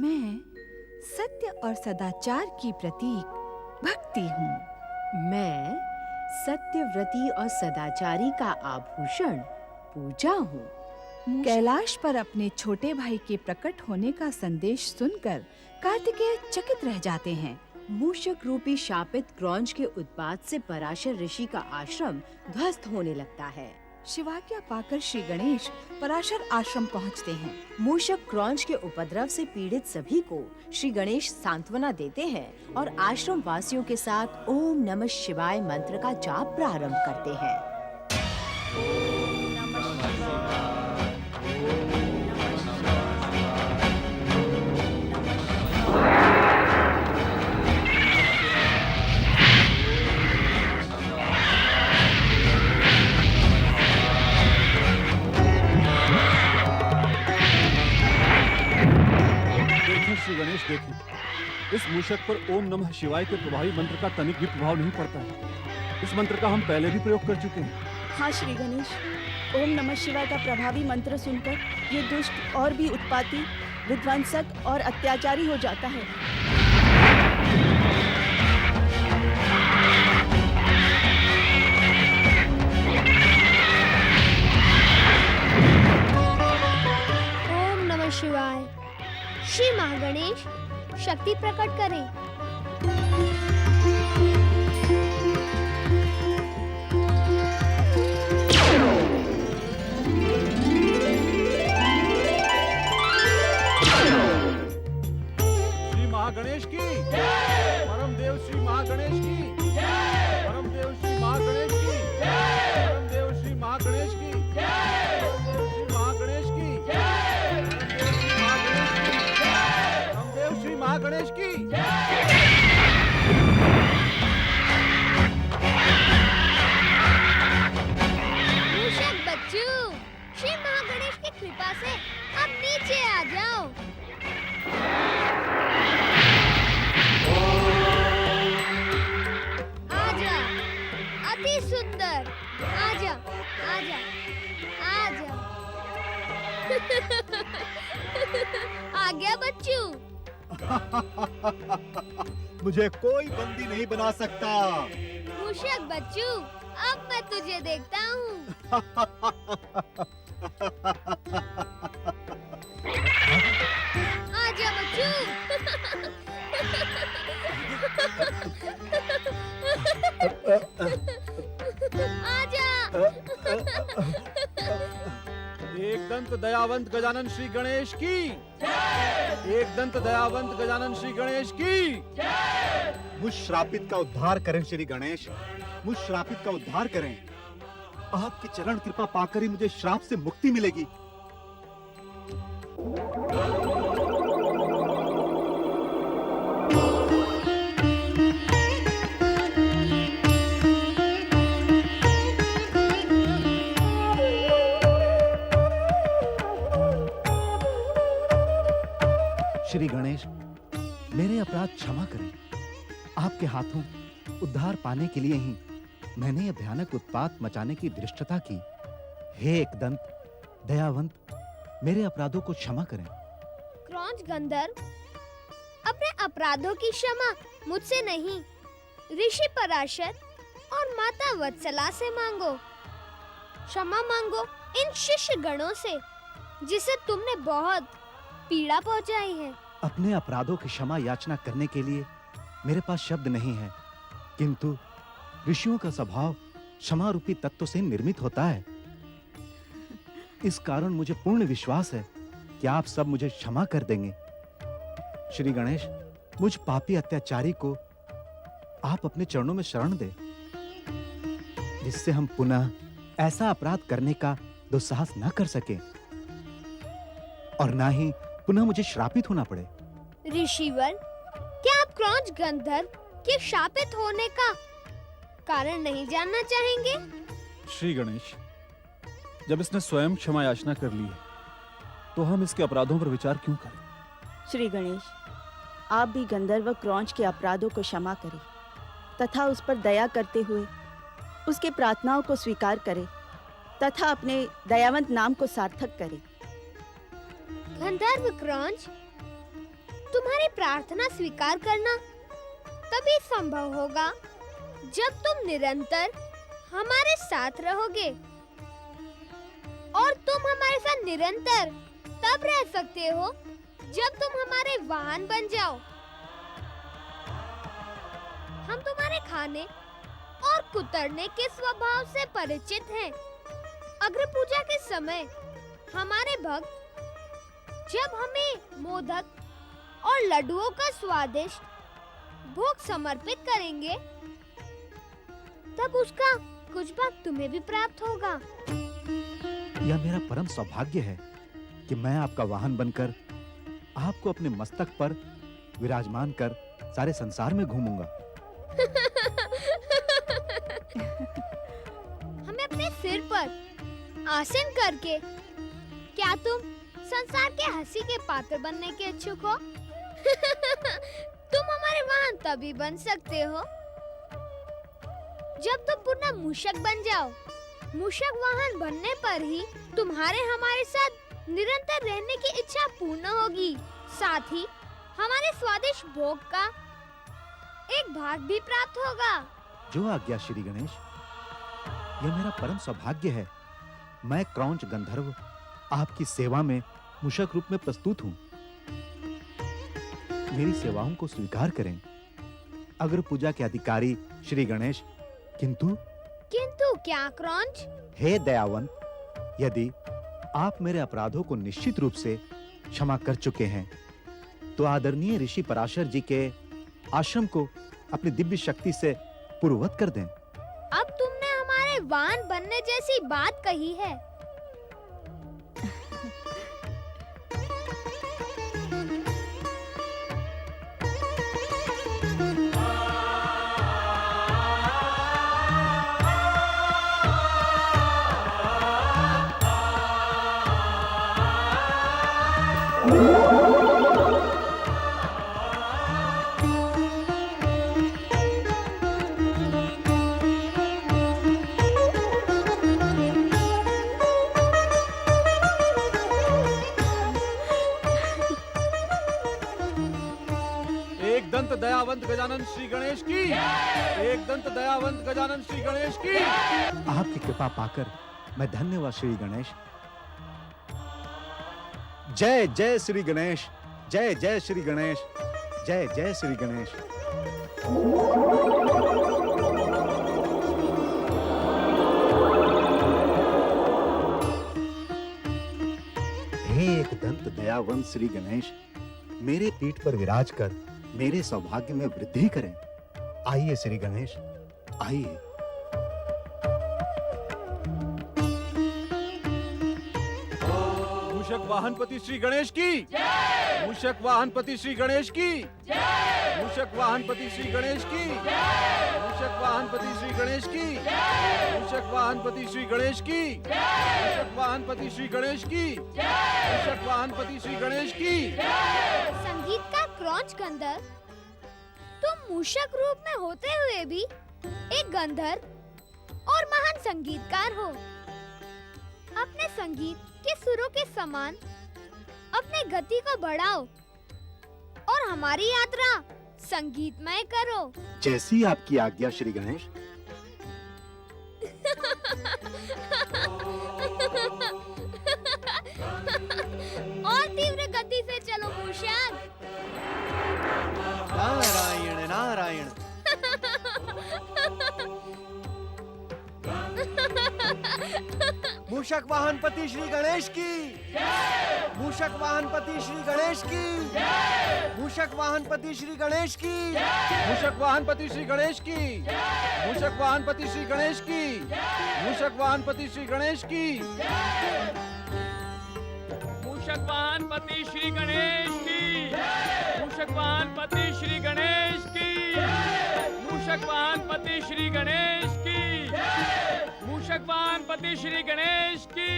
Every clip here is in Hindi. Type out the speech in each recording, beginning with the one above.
मैं सत्य और सदाचार की प्रतीक भक्ति हूँ। मैं सत्यव्रती और सदाचारी का आभूषण पूजा हूँ। कैलाश पर अपने छोटे भाई के प्रकट होने का संदेश सुनकर कार्तिकेय चकित रह जाते हैं। मूषक रूपी शापित क्रौंच के उत्पात से पराशर ऋषि का आश्रम ध्वस्त होने लगता है। शिवाज्ञा पाकर श्री गणेश पराशर आश्रम पहुंचते हैं। मूषक क्रौंच के उपद्रव से पीड़ित सभी को श्री गणेश सांत्वना देते हैं और आश्रम वासियों के साथ ओम नमः शिवाय मंत्र का जाप प्रारंभ करते हैं। श्री गणेश देखिए, इस मूषक पर ओम नमः शिवाय के प्रभावी मंत्र का तनिक भी प्रभाव नहीं पड़ता है। इस मंत्र का हम पहले भी प्रयोग कर चुके हैं। हाँ श्री गणेश, ओम नमः शिवाय का प्रभावी मंत्र सुनकर ये दुष्ट और भी उत्पाती, विध्वंसक और अत्याचारी हो जाता है। ओम नमः शिवाय। श्री महागणेश शक्ति प्रकट करें। श्री महागणेश की परम देव, श्री महागणेश की परम देव, श्री महागणेश की परम देव, श्री महागणेश की श्री महागणेश की रामदेव, श्री महागणेश की। मूषक बच्चू, श्री महागणेश की कृपा से अब नीचे आ जाओ। आजा, अति सुंदर। आजा, आजा, आजा। आ गया बच्चू। मुझे कोई बंदी नहीं बना सकता। मूषक बच्चू, अब मैं तुझे देखता हूँ। आजा बच्चू। आजा। एक दंत दयावंत गजानन श्री गणेश की। एक दंत दयावंत गजानन श्री गणेश की। मुझ श्रापित का उद्धार करें श्री गणेश, मुझ श्रापित का उद्धार करें। आपकी चरण कृपा पाकर ही मुझे श्राप से मुक्ति मिलेगी। श्री गणेश, मेरे अपराध क्षमा करें। आपके हाथों उद्धार पाने के लिए ही मैंने यह भयानक उत्पात मचाने की धृष्टता की। हे एकदंत दयावंत, मेरे अपराधों को क्षमा करें। क्रौंच गंधर्व, अपने अपराधों की क्षमा मुझसे नहीं, ऋषि पराशर और माता वत्सला से मांगो। क्षमा मांगो इन शिष्य गणों से, जिसे तुमने बहुत पीड़ा पहुंचाई है। अपने अपराधों की क्षमा याचना करने के लिए मेरे पास शब्द नहीं है, किंतु ऋषियों का स्वभाव क्षमा रूपी तत्व से निर्मित होता है। इस कारण मुझे पूर्ण विश्वास है कि आप सब मुझे क्षमा कर देंगे। श्री गणेश, मुझ पापी अत्याचारी को आप अपने चरणों में शरण दें, जिससे हम पुनः ऐसा अपराध करने का दुस्साहस न कर सके और ना ही पुनः मुझे श्रापित होना पड़े। ऋषिवर, क्या आप क्रौंच गंधर्व के शापित होने का कारण नहीं जानना चाहेंगे? श्री गणेश, जब इसने स्वयं क्षमा याचना कर ली है, तो हम इसके अपराधों पर विचार क्यों करें? श्री गणेश, आप भी गंधर्व क्रौंच के अपराधों को क्षमा करें तथा उस पर दया करते हुए उसके प्रार्थनाओं को स्वीकार करें तथा अपने दयावंत नाम को सार्थक करें। गंधर्व क्रौंच, तुम्हारी प्रार्थना स्वीकार करना तभी संभव होगा जब तुम निरंतर हमारे साथ रहोगे, और तुम हमारे साथ निरंतर तब रह सकते हो जब तुम हमारे वाहन बन जाओ। हम तुम्हारे खाने और कुतरने के स्वभाव से परिचित हैं। अग्र पूजा के समय हमारे भक्त जब हमें मोदक और लड्डुओं का स्वादिष्ट भोग समर्पित करेंगे, तब उसका कुछ भाग तुम्हें भी प्राप्त होगा। यह मेरा परम सौभाग्य है कि मैं आपका वाहन बनकर आपको अपने मस्तक पर विराजमान कर सारे संसार में घूमूंगा। हमें अपने सिर पर आसन करके क्या तुम संसार के हंसी के पात्र बनने के इच्छुक हो? तुम हमारे वाहन तभी बन सकते हो जब तुम पुनः मूषक बन जाओ। मूषक वाहन बनने पर ही तुम्हारे हमारे साथ निरंतर रहने की इच्छा पूर्ण होगी, साथ ही हमारे स्वादिष्ट भोग का एक भाग भी प्राप्त होगा। जो आज्ञा श्री गणेश। यह मेरा परम सौभाग्य है। मैं क्रौंच गंधर्व आपकी सेवा में मूषक रूप में प्रस्तुत हूँ। मेरी सेवाओं को स्वीकार करें, अग्र पूजा के अधिकारी श्री गणेश। किंतु क्या क्रौंच? हे दयावंत, यदि आप मेरे अपराधों को निश्चित रूप से क्षमा कर चुके हैं, तो आदरणीय ऋषि पराशर जी के आश्रम को अपनी दिव्य शक्ति से पूर्ववत कर दें। अब तुमने हमारे वाहन बनने जैसी बात कही है। दंत दयावंत गजानन श्री गणेश की। एक दंत दयावंत गजानन श्री गणेश की। आपकी कृपा पाकर मैं धन्य हुआ श्री गणेश। जय जय श्री गणेश, जय जय श्री गणेश, जय जय श्री गणेश। हे एक दंत दयावंत श्री गणेश, मेरे पीठ पर विराज कर मेरे सौभाग्य में वृद्धि करें। आइए श्री गणेश, आइए। मूषक वाहनपति श्री गणेश की। मूषक वाहनपति श्री गणेश की। मूषक वाहनपति श्री गणेश की। मूषक वाहनपति श्री गणेश की। मूषक वाहनपति श्री गणेश की। मूषक वाहनपति श्री गणेश की। मूषक वाहनपति श्री गणेश की। संगीत का क्रौंच गंधर्व, तुम मूषक रूप में होते हुए भी एक गंधर्व और महान संगीतकार हो। अपने संगीत के सुरों के समान अपने गति को बढ़ाओ और हमारी यात्रा संगीतमय करो। जैसी आपकी आज्ञा श्री गणेश। और तीव्र गति से चलो मूषक। नारायण नारायण। मूषक वाहनपति श्री गणेश की। मूषक वाहनपति श्री गणेश की। मूषक वाहनपति श्री गणेश की। मूषक वाहनपति श्री गणेश की। मूषक वाहनपति श्री गणेश की। मूषक वाहनपति श्री गणेश की। मूषक वाहनपति श्री गणेश की। मूषक वाहनपति श्री गणेश की। मूषक वाहनपति श्री गणेश की। मूषक वाहनपति श्री गणेश की।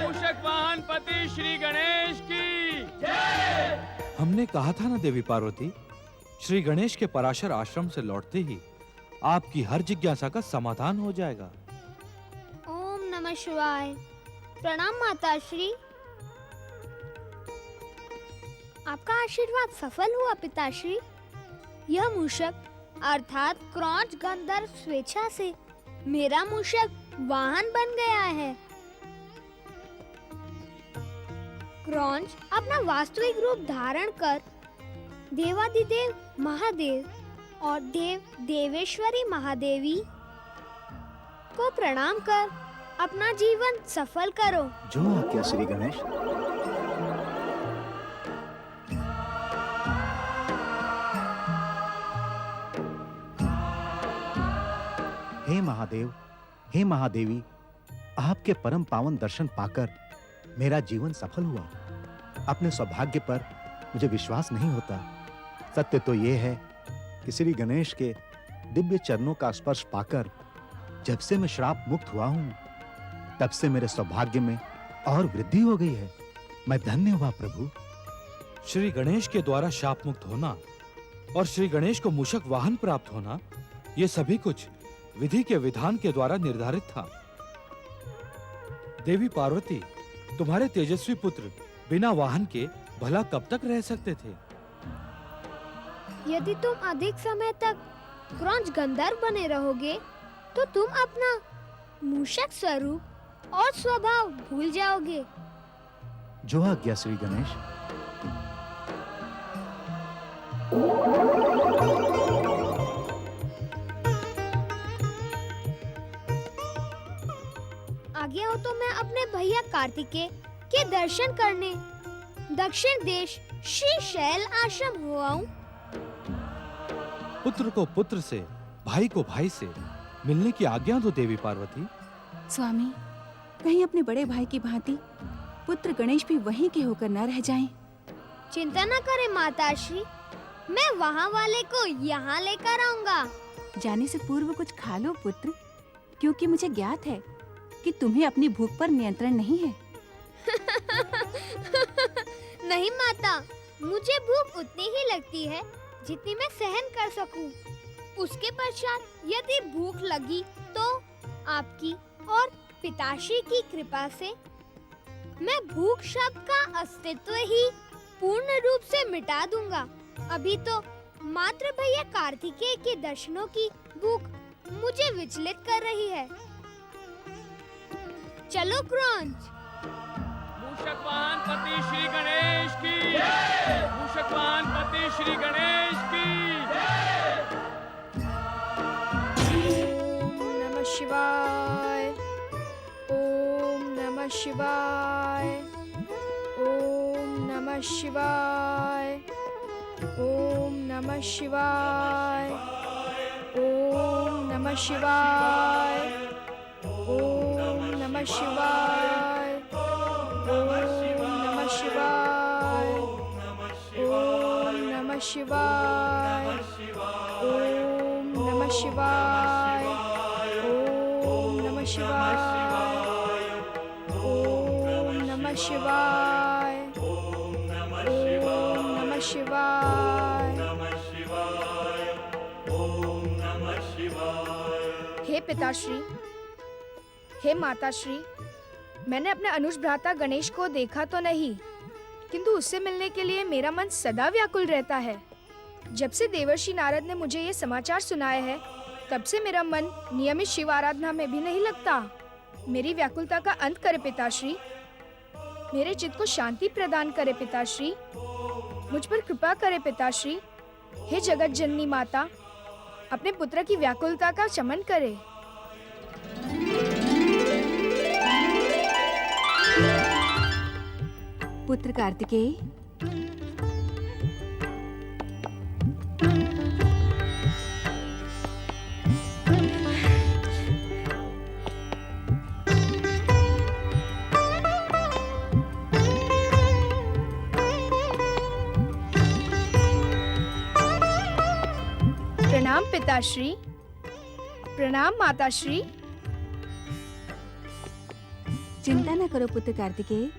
मूषक वाहनपति श्री गणेश की। हमने कहा था ना देवी पार्वती, श्री गणेश के पराशर आश्रम से लौटते ही आपकी हर जिज्ञासा का समाधान हो जाएगा। ओम नमः शिवाय। प्रणाम माता श्री। आपका आशीर्वाद सफल हुआ पिताश्री। यह मूषक अर्थात क्रौंच गंधर्व स्वेच्छा से मेरा मूषक वाहन बन गया है। क्रौंच अपना वास्तविक रूप धारण कर देवादिदेव महादेव और देव देवेश्वरी महादेवी को प्रणाम कर अपना जीवन सफल करो। जो आज्ञा श्री गणेश। हे महादेव, हे महादेवी, आपके परम पावन दर्शन पाकर मेरा जीवन सफल हुआ। अपने सौभाग्य पर मुझे विश्वास नहीं होता। सत्य तो यह है कि श्री गणेश के दिव्य चरणों का स्पर्श पाकर जब से मैं श्राप मुक्त हुआ हूं, तब से मेरे सौभाग्य में और वृद्धि हो गई है। मैं धन्य हुआ प्रभु। श्री गणेश के द्वारा शाप मुक्त होना और श्री गणेश को मूषक वाहन प्राप्त होना, ये सभी कुछ विधि के विधान के द्वारा निर्धारित था। देवी पार्वती, तुम्हारे तेजस्वी पुत्र बिना वाहन के भला कब तक रह सकते थे? यदि तुम अधिक समय तक क्रौंच गंधर्व बने रहोगे तो तुम अपना मूषक स्वरूप और स्वभाव भूल जाओगे। जो आज्ञा श्री गणेश। आगे हो तो मैं अपने भैया कार्तिकेय के दर्शन करने दक्षिण देश श्री शैल आश्रम हो आऊं। पुत्र को पुत्र से, भाई को भाई से मिलने की आज्ञा दो देवी पार्वती। स्वामी, कहीं अपने बड़े भाई की भांति पुत्र गणेश भी वहीं के होकर न रह जाएं। चिंता न करें माताश्री, मैं वहाँ वाले को यहाँ लेकर आऊंगा। जाने से पूर्व कुछ खा लो पुत्र, क्योंकि मुझे ज्ञात है कि तुम्हें अपनी भूख पर नियंत्रण नहीं है। नहीं माता, मुझे भूख उतनी ही लगती है जितनी मैं सहन कर सकूं। उसके पश्चात यदि भूख लगी तो आपकी और पिताश्री की कृपा से मैं भूख शब्द का अस्तित्व ही पूर्ण रूप से मिटा दूंगा। अभी तो मात्र भैया कार्तिकेय के दर्शनों की भूख मुझे विचलित कर रही है। चलो क्रौंच। मूषक वाहन पति श्री गणेश की, मूषक वाहन पति श्री गणेश की। ओम नमः शिवाय, ओम नमः शिवाय, ओम नमः शिवाय, ओम नमः शिवाय, ओम नमः शिवाय, ओम नमः शिवाय, ओम नमः शिवाय, ओम नमः शिवाय, ओम नमः शिवाय, ओम नमः शिवाय, ओम नमः शिवाय, ओम नमः शिवाय। हे पिताश्री, हे माताश्री, मैंने अपने अनुज भ्राता गणेश को देखा तो नहीं, किंतु उससे मिलने के लिए मेरा मन सदा व्याकुल रहता है। जब से देवर्षि नारद ने मुझे ये समाचार सुनाए हैं, तब से मेरा मन नियमित शिव आराधना में भी नहीं लगता। मेरी व्याकुलता का अंत करे पिताश्री, मेरे चित्त को शांति प्रदान करे पिताश्री, मुझ पर कृपा करे पिताश्री। हे जगत जननी माता, अपने पुत्र की व्याकुलता का शमन करे। पुत्र कार्तिकेय, प्रणाम पिताश्री, प्रणाम माताश्री। चिंता न करो पुत्र कार्तिकेय,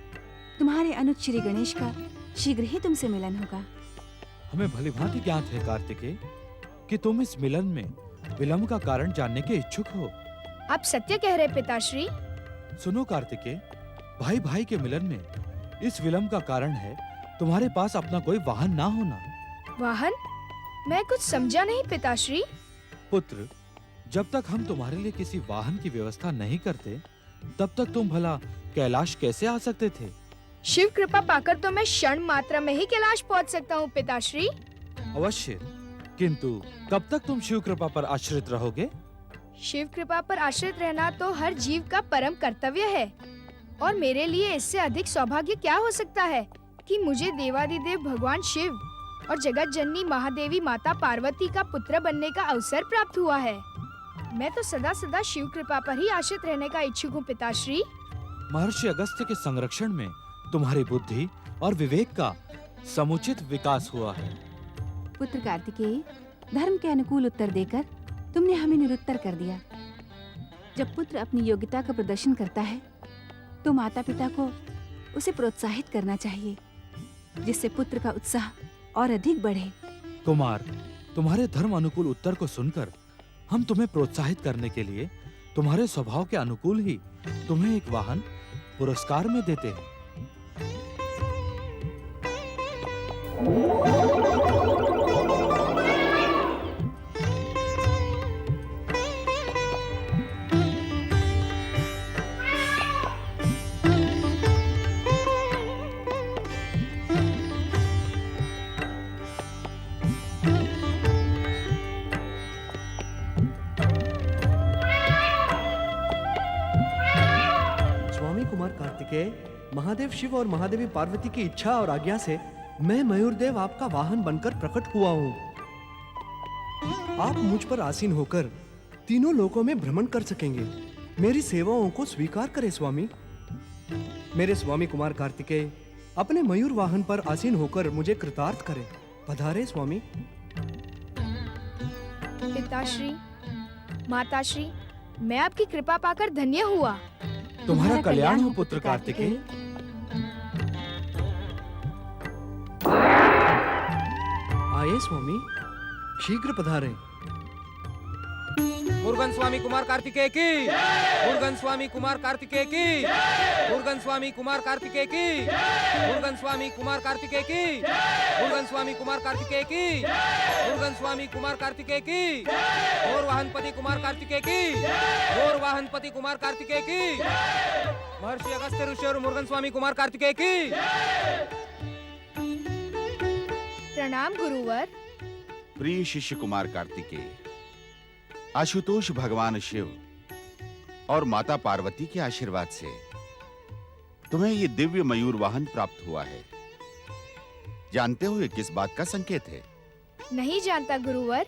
तुम्हारे अनुज श्री गणेश का शीघ्र ही तुमसे मिलन होगा। हमें भलीभांति ज्ञात है कार्तिकेय कि तुम इस मिलन में विलंब का कारण जानने के इच्छुक हो। आप सत्य कह रहे पिताश्री। सुनो कार्तिकेय, भाई भाई के मिलन में इस विलंब का कारण है तुम्हारे पास अपना कोई वाहन ना होना। वाहन? मैं कुछ समझा नहीं पिताश्री। पुत्र, जब तक हम तुम्हारे लिए किसी वाहन की व्यवस्था नहीं करते, तब तक तुम भला कैलाश कैसे आ सकते थे? शिव कृपा पाकर तो मैं क्षण मात्रा में ही कैलाश पहुंच सकता हूँ पिताश्री। अवश्य, किंतु कब तक तुम शिव कृपा पर आश्रित रहोगे? शिव कृपा पर आश्रित रहना तो हर जीव का परम कर्तव्य है, और मेरे लिए इससे अधिक सौभाग्य क्या हो सकता है कि मुझे देवादिदेव भगवान शिव और जगत जननी महादेवी माता पार्वती का पुत्र बनने का अवसर प्राप्त हुआ है। मैं तो सदा सदा शिव कृपा पर ही आश्रित रहने का इच्छुक हूँ पिताश्री। महर्षि अगस्त्य के संरक्षण में तुम्हारी बुद्धि और विवेक का समुचित विकास हुआ है। पुत्र कार्तिकेय, धर्म के अनुकूल उत्तर देकर तुमने हमें निरुत्तर कर दिया। जब पुत्र अपनी योग्यता का प्रदर्शन करता है तो माता पिता को उसे प्रोत्साहित करना चाहिए, जिससे पुत्र का उत्साह और अधिक बढ़े। कुमार, तुम्हारे धर्म अनुकूल उत्तर को सुनकर हम तुम्हें प्रोत्साहित करने के लिए तुम्हारे स्वभाव के अनुकूल ही तुम्हें एक वाहन पुरस्कार में देते हैं। स्वामी कुमार कार्तिकेय, महादेव शिव और महादेवी पार्वती की इच्छा और आज्ञा से मैं मयूरदेव आपका वाहन बनकर प्रकट हुआ हूँ। आप मुझ पर आसीन होकर तीनों लोकों में भ्रमण कर सकेंगे। मेरी सेवाओं को स्वीकार करें स्वामी। मेरे स्वामी कुमार कार्तिकेय, अपने मयूर वाहन पर आसीन होकर मुझे कृतार्थ करें। पधारे स्वामी। पिताश्री, माताश्री, मैं आपकी कृपा पाकर धन्य हुआ। तुम्हारा कल्याण हो पुत्र कार्तिकेय। आइए स्वामी, शीघ्र पधारें। मुरुगन स्वामी कुमार कार्तिकेय की, मुरुगन स्वामी कुमार कार्तिकेय की, मुरुगन स्वामी कुमार कार्तिकेय की, मुरुगन स्वामी कुमार कार्तिकेय की, मुरुगन स्वामी कुमार कार्तिकेय की, मुरुगन स्वामी कुमार कार्तिकेय की, और वाहनपति कुमार कार्तिकेय की, और वाहनपति कुमार कार्तिकेय की, महर्षि अगस्त्य ऋषि और मुरुगन स्वामी कुमार कार्तिकेय की। प्रणाम गुरुवर। प्रिय शिष्य कुमार कार्तिकेय, आशुतोष भगवान शिव और माता पार्वती के आशीर्वाद से तुम्हें ये दिव्य मयूर वाहन प्राप्त हुआ है। जानते हो ये किस बात का संकेत है? नहीं जानता गुरुवर।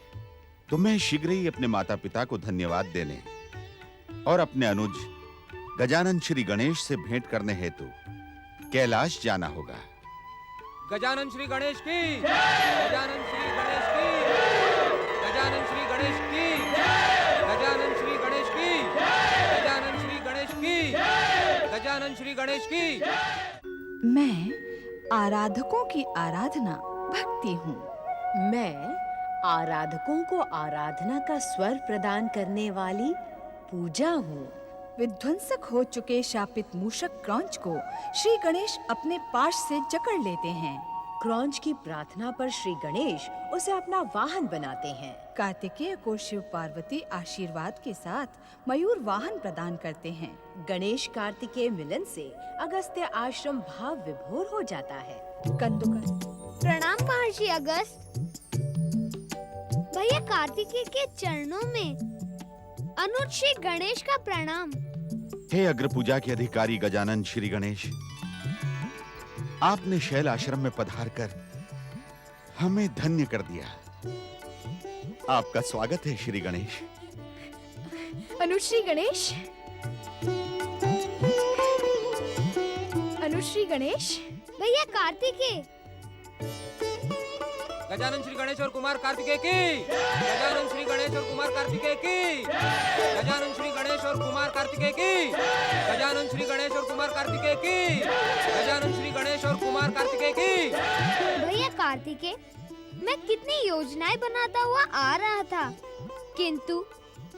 तुम्हें शीघ्र ही अपने माता पिता को धन्यवाद देने और अपने अनुज गजानन श्री गणेश से भेंट करने हेतु कैलाश जाना होगा। गजानन श्री गणेश की, गजानन श्री गणेश की, गजानन श्री गणेश की, गजानन श्री गणेश की, गजानन श्री गणेश की, गजानन श्री गणेश की। मैं आराधकों की आराधना भक्ति हूँ। मैं आराधकों को आराधना का स्वर प्रदान करने वाली पूजा हूँ। विध्वंसक हो चुके शापित मूषक क्रौंच को श्री गणेश अपने पाश से जकड़ लेते हैं। क्रौंच की प्रार्थना पर श्री गणेश उसे अपना वाहन बनाते हैं। कार्तिकेय को शिव पार्वती आशीर्वाद के साथ मयूर वाहन प्रदान करते हैं। गणेश कार्तिकेय मिलन से अगस्त्य आश्रम भाव विभोर हो जाता है। कंदुकर। प्रणाम महर्षि अगस्त। भैया कार्तिकेय के चरणों में अनुज श्री गणेश का प्रणाम। हे अग्र पूजा के अधिकारी गजानन श्री गणेश, आपने शैल आश्रम में पधार कर हमें धन्य कर दिया। आपका स्वागत है श्री गणेश। अनुज श्री गणेश, अनुज श्री गणेश। भैया कार्तिकेय। गजानन श्री गणेश और कुमार कार्तिकेय की, गजानन श्री गणेश और कुमार कार्तिकेय की, गजानन श्री गणेश और कुमार कार्तिकेय की, गजानन श्री गणेश और कुमार कार्तिकेय की, गजानन श्री गणेश और कुमार कार्तिकेय की। भैया कार्तिकेय, मैं कितनी योजनाएं बनाता हुआ आ रहा था, किंतु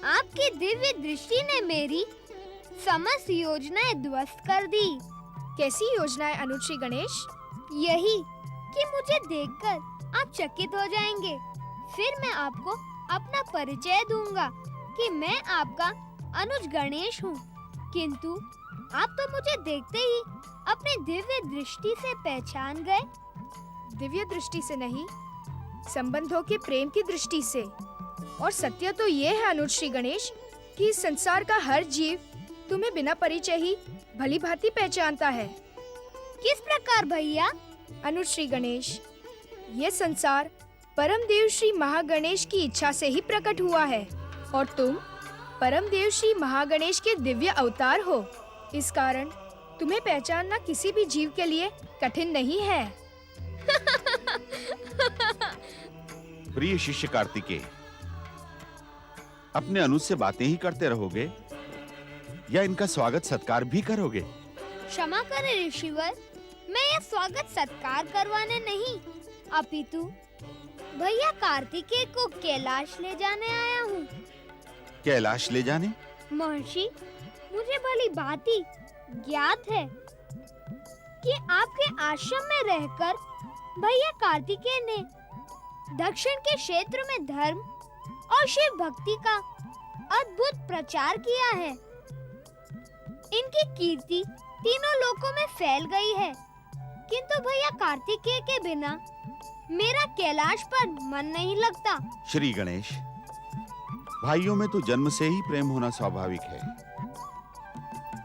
आपकी दिव्य दृष्टि ने मेरी समस्त योजनाएं ध्वस्त कर दी। कैसी योजनाएं अनुज श्री गणेश? यही कि मुझे देखकर आप चकित हो जाएंगे। फिर मैं आपको अपना परिचय दूंगा कि मैं आपका अनुज गणेश हूँ। किंतु आप तो मुझे देखते ही अपने दिव्य दृष्टि से पहचान गए। दिव्य दृष्टि से नहीं, संबंधों के प्रेम की दृष्टि से। और सत्य तो ये है अनुज श्री गणेश कि इस संसार का हर जीव तुम्हें बिना परिचय ही भली भांति पहचानता है। किस प्रकार भैया? अनुज श्री गणेश, ये संसार परम देव श्री महागणेश की इच्छा से ही प्रकट हुआ है और तुम परम देव श्री महागणेश के दिव्य अवतार हो। इस कारण तुम्हें पहचानना किसी भी जीव के लिए कठिन नहीं है। प्रिय शिष्य कार्तिकेय, अपने अनुज से बातें ही करते रहोगे या इनका स्वागत सत्कार भी करोगे? क्षमा करें ऋषिवर, मैं यह स्वागत सत्कार करवाने नहीं, अपितु भैया कार्तिकेय को कैलाश ले जाने आया हूँ। कैलाश ले जाने? महर्षि, मुझे भली भांति ज्ञात है कि आपके आश्रम में रहकर भैया कार्तिकेय ने दक्षिण के क्षेत्र में धर्म और शिव भक्ति का अद्भुत प्रचार किया है। इनकी कीर्ति तीनों लोकों में फैल गई है। किंतु भैया कार्तिकेय के बिना मेरा कैलाश पर मन नहीं लगता। श्री गणेश, भाइयों में तो जन्म से ही प्रेम होना स्वाभाविक है,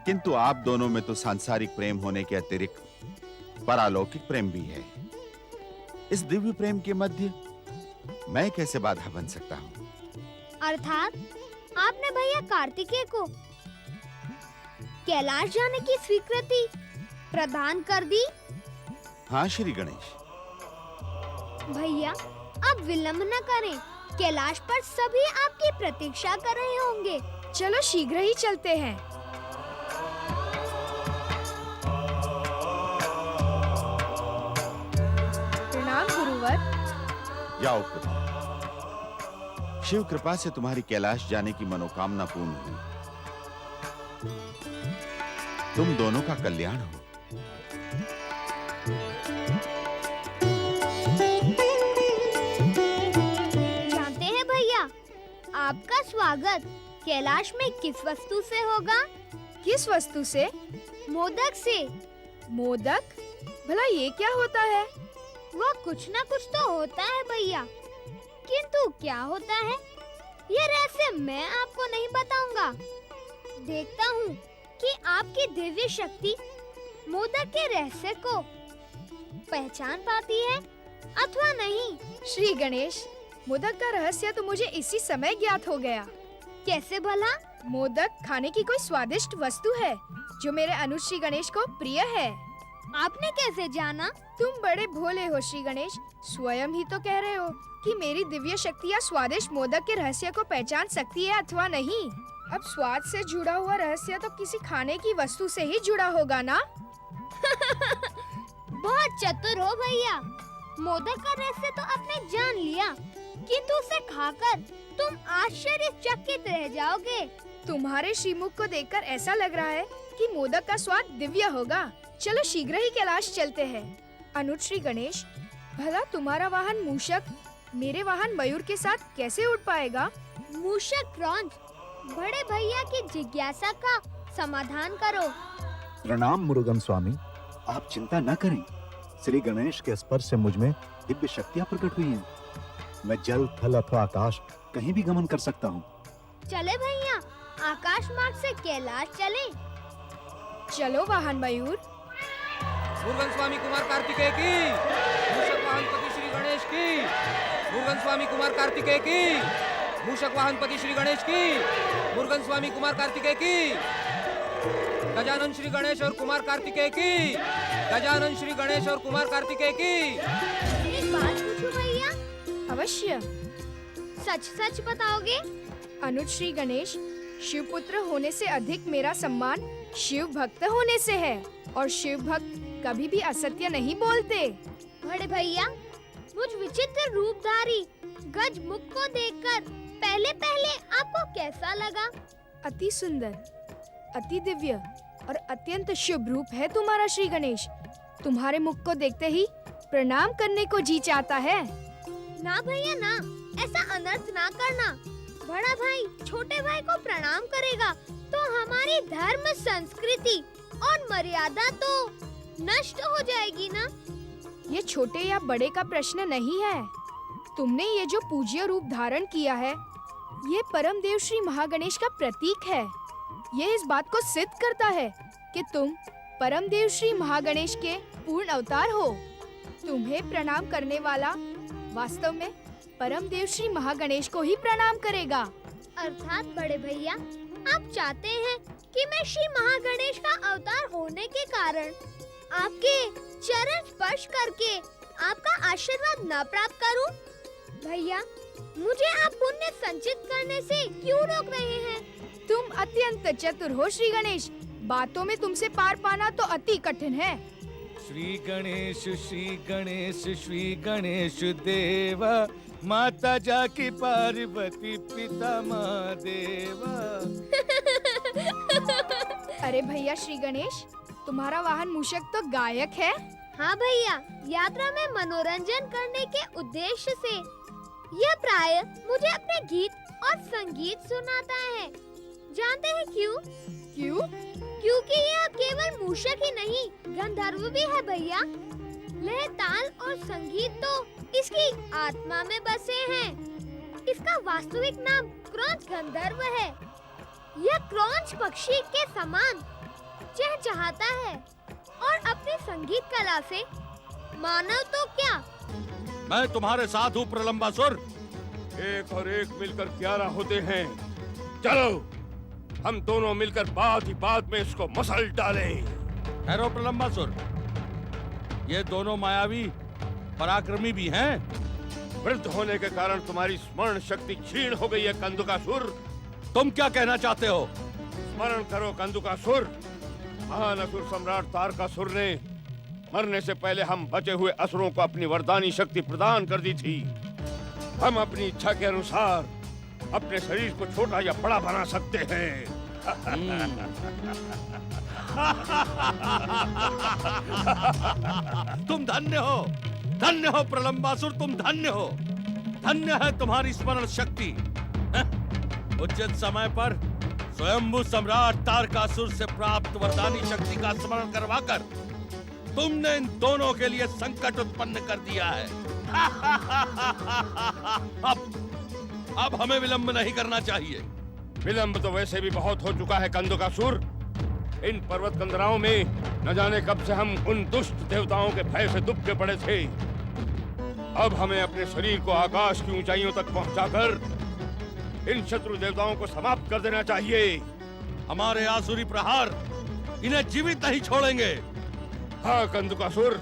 किंतु आप दोनों में तो सांसारिक प्रेम होने के अतिरिक्त परालौकिक प्रेम भी है। इस दिव्य प्रेम के मध्य मैं कैसे बाधा बन सकता हूँ? अर्थात आपने भैया कार्तिकेय को कैलाश जाने की स्वीकृति प्रदान कर दी? हाँ श्री गणेश। भैया अब विलंब न करें, कैलाश पर सभी आपकी प्रतीक्षा कर रहे होंगे। चलो शीघ्र ही चलते हैं। प्रणाम गुरुवर। जाओ पुत्र, शिव कृपा से तुम्हारी कैलाश जाने की मनोकामना पूर्ण हुई। तुम दोनों का कल्याण हो। जानते हैं भैया, आपका स्वागत कैलाश में किस वस्तु से होगा? किस वस्तु से? मोदक से। मोदक? भला ये क्या होता है? वह कुछ ना कुछ तो होता है भैया, किंतु क्या होता है ये रहस्य मैं आपको नहीं बताऊंगा। देखता हूँ कि आपकी दिव्य शक्ति मोदक के रहस्य को पहचान पाती है अथवा नहीं। श्री गणेश, मोदक का रहस्य तो मुझे इसी समय ज्ञात हो गया। कैसे भला? मोदक खाने की कोई स्वादिष्ट वस्तु है जो मेरे अनुज श्री गणेश को प्रिय है। आपने कैसे जाना? तुम बड़े भोले हो श्री गणेश, स्वयं ही तो कह रहे हो कि मेरी दिव्य शक्तियाँ स्वादिष्ट मोदक के रहस्य को पहचान सकती है अथवा नहीं। अब स्वाद से जुड़ा हुआ रहस्य तो किसी खाने की वस्तु से ही जुड़ा होगा ना? बहुत चतुर हो भैया। मोदक का रहस्य तो आपने जान लिया, किंतु उसे खाकर तुम आश्चर्यचकित रह जाओगे। तुम्हारे श्रीमुख को देखकर ऐसा लग रहा है कि मोदक का स्वाद दिव्य होगा। चलो शीघ्र ही कैलाश चलते हैं। अनुज श्री गणेश, भला तुम्हारा वाहन मूषक मेरे वाहन मयूर के साथ कैसे उड़ पाएगा? मूषक क्रॉन्च, बड़े भैया की जिज्ञासा का समाधान करो। प्रणाम मुरुगन स्वामी, आप चिंता न करें। श्री गणेश के स्पर्श से मुझ में दिव्य शक्तियाँ प्रकट हुई हैं। मैं जल, थल अथवा आकाश कहीं भी गमन कर सकता हूँ। चले भैया, आकाश मार्ग से कैलाश चले। चलो वाहन मयूर। मुरुगन स्वामी कुमार कार्तिकेय की, मूषक वाहन पति श्री गणेश की। मुरुगन स्वामी कुमार कार्तिकेय की, मूषक वाहन पति श्री गणेश की। मुरुगन स्वामी कुमार कार्तिकेय की, गजानन श्री गणेश और कुमार कार्तिकेय की। गजानन श्री गणेश और कुमार कार्तिकेय की। एक बात पूछूं भैया? अवश्य। सच सच बताओगे? अनुज श्री गणेश, शिव पुत्र होने से अधिक मेरा सम्मान शिव भक्त होने से है, और शिव भक्त कभी भी असत्य नहीं बोलते। बड़े भैया, मुझ विचित्र रूपधारी गज मुख को देखकर पहले पहले आपको कैसा लगा? अति सुंदर, अति दिव्य और अत्यंत शुभ रूप है तुम्हारा श्री गणेश। तुम्हारे मुख को देखते ही प्रणाम करने को जी चाहता है। ना भैया ना, ऐसा अनर्थ ना करना। बड़ा भाई छोटे भाई को प्रणाम करेगा तो हमारी धर्म, संस्कृति और मर्यादा तो नष्ट हो जाएगी ना। ये छोटे या बड़े का प्रश्न नहीं है। तुमने ये जो पूज्य रूप धारण किया है, ये परम देव श्री महागणेश का प्रतीक है। ये इस बात को सिद्ध करता है कि तुम परम देव श्री महागणेश के पूर्ण अवतार हो। तुम्हें प्रणाम करने वाला वास्तव में परम देव श्री महागणेश को ही प्रणाम करेगा। अर्थात बड़े भैया, आप चाहते हैं कि मैं श्री महागणेश का अवतार होने के कारण आपके चरण स्पर्श करके आपका आशीर्वाद न प्राप्त करूं? भैया, मुझे आप पुण्य संचित करने से क्यों रोक रहे हैं? तुम अत्यंत चतुर हो श्री गणेश। बातों में तुमसे पार पाना तो अति कठिन है। श्री गणेश श्री गणेश देवा, माता जाकी पार्वती पिता महादेवा। अरे भैया श्री गणेश, तुम्हारा वाहन मूषक तो गायक है। हाँ भैया, यात्रा में मनोरंजन करने के उद्देश्य से यह प्राय मुझे अपने गीत और संगीत सुनाता है। जानते हैं क्यों? क्यों? क्योंकि यह केवल मूषक ही नहीं, गंधर्व भी है भैया। लय, ताल और संगीत तो इसकी आत्मा में बसे हैं। इसका वास्तविक नाम क्रौंच गंधर्व है। यह क्रौंच पक्षी के समान चहचहाता है और अपनी संगीत कला से मानव तो क्या, मैं तुम्हारे साथ हूँ प्रलंबासुर। एक और एक मिलकर 11 होते हैं। चलो हम दोनों मिलकर बात ही बात में इसको मसल डालें। ठहरो प्रलंबासुर, ये दोनों मायावी पराक्रमी भी हैं। वृद्ध होने के कारण तुम्हारी स्मरण शक्ति क्षीण हो गई है कंदुकासुर। तुम क्या कहना चाहते हो? स्मरण करो कंदुकासुर। महान असुर सम्राट तारकासुर ने मरने से पहले हम बचे हुए असुरों को अपनी वरदानी शक्ति प्रदान कर दी थी। हम अपनी इच्छा के अनुसार अपने शरीर को छोटा या बड़ा बना सकते हैं। तुम धन्य हो प्रलंबासुर, तुम धन्य हो। धन्य है तुम्हारी स्मरण शक्ति। उचित समय पर स्वयंभू सम्राट तारकासुर से प्राप्त वरदानी शक्ति का स्मरण करवाकर तुमने इन दोनों के लिए संकट उत्पन्न कर दिया है। अब हमें विलंब नहीं करना चाहिए। विलंब तो वैसे भी बहुत हो चुका है कंदुकासुर। इन पर्वत कंदराओं में न जाने कब से हम उन दुष्ट देवताओं के भय से दुबके पड़े थे। अब हमें अपने शरीर को आकाश की ऊंचाइयों तक पहुंचाकर इन शत्रु देवताओं को समाप्त कर देना चाहिए। हमारे आसुरी प्रहार इन्हें जीवित नहीं छोड़ेंगे। हाँ कंदुकासुर,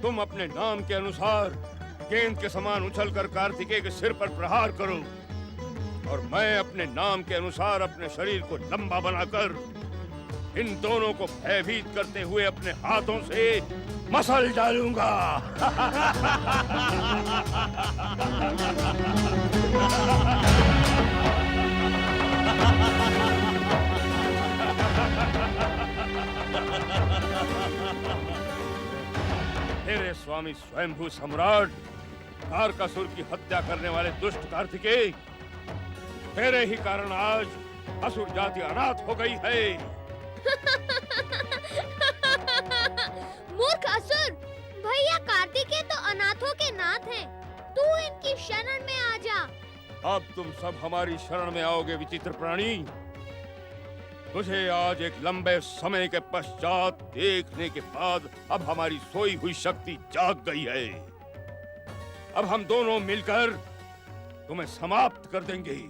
तुम अपने नाम के अनुसार गेंद के समान उछलकर कार्तिकेय के सिर पर प्रहार करो और मैं अपने नाम के अनुसार अपने शरीर को लंबा बनाकर इन दोनों को भयभीत करते हुए अपने हाथों से मसल डालूंगा। तेरे स्वामी स्वयंभू सम्राट तारकासुर की हत्या करने वाले दुष्ट कार्तिकेय, तेरे ही कारण आज असुर जाति अनाथ हो गई है। मूर्ख असुर, भैया कार्तिकेय तो अनाथों के नाथ हैं। तू इनकी शरण में आ जा। अब तुम सब हमारी शरण में आओगे विचित्र प्राणी। तुझे आज एक लंबे समय के पश्चात देखने के बाद अब हमारी सोई हुई शक्ति जाग गई है। अब हम दोनों मिलकर तुम्हें समाप्त कर देंगे।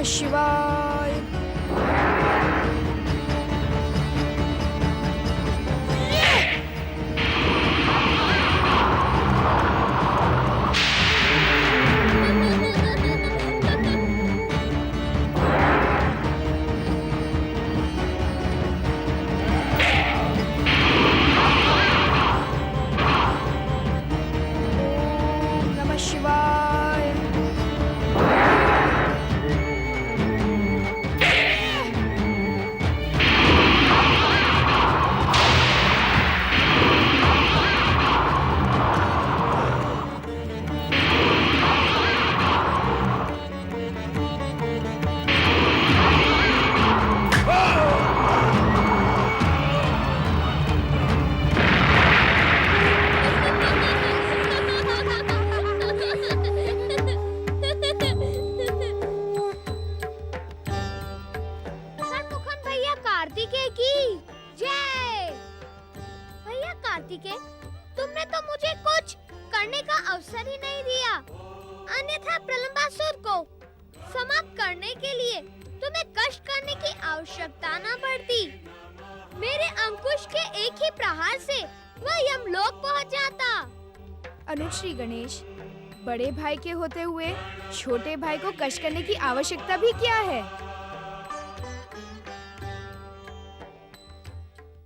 शिवाय। ओम नमः शिवाय। षणमुखन भैया कार्तिकेय की जय। भैया कार्तिकेय, तुमने तो मुझे कुछ करने का अवसर ही नहीं दिया, अन्यथा प्रलंबासुर को समाप्त करने के लिए तुम्हें कष्ट करने की आवश्यकता न पड़ती। मेरे अंकुश के एक ही प्रहार से वह यमलोक पहुंच जाता। अनुज श्री गणेश, बड़े भाई के होते हुए छोटे भाई को कष्ट करने की आवश्यकता भी क्या है?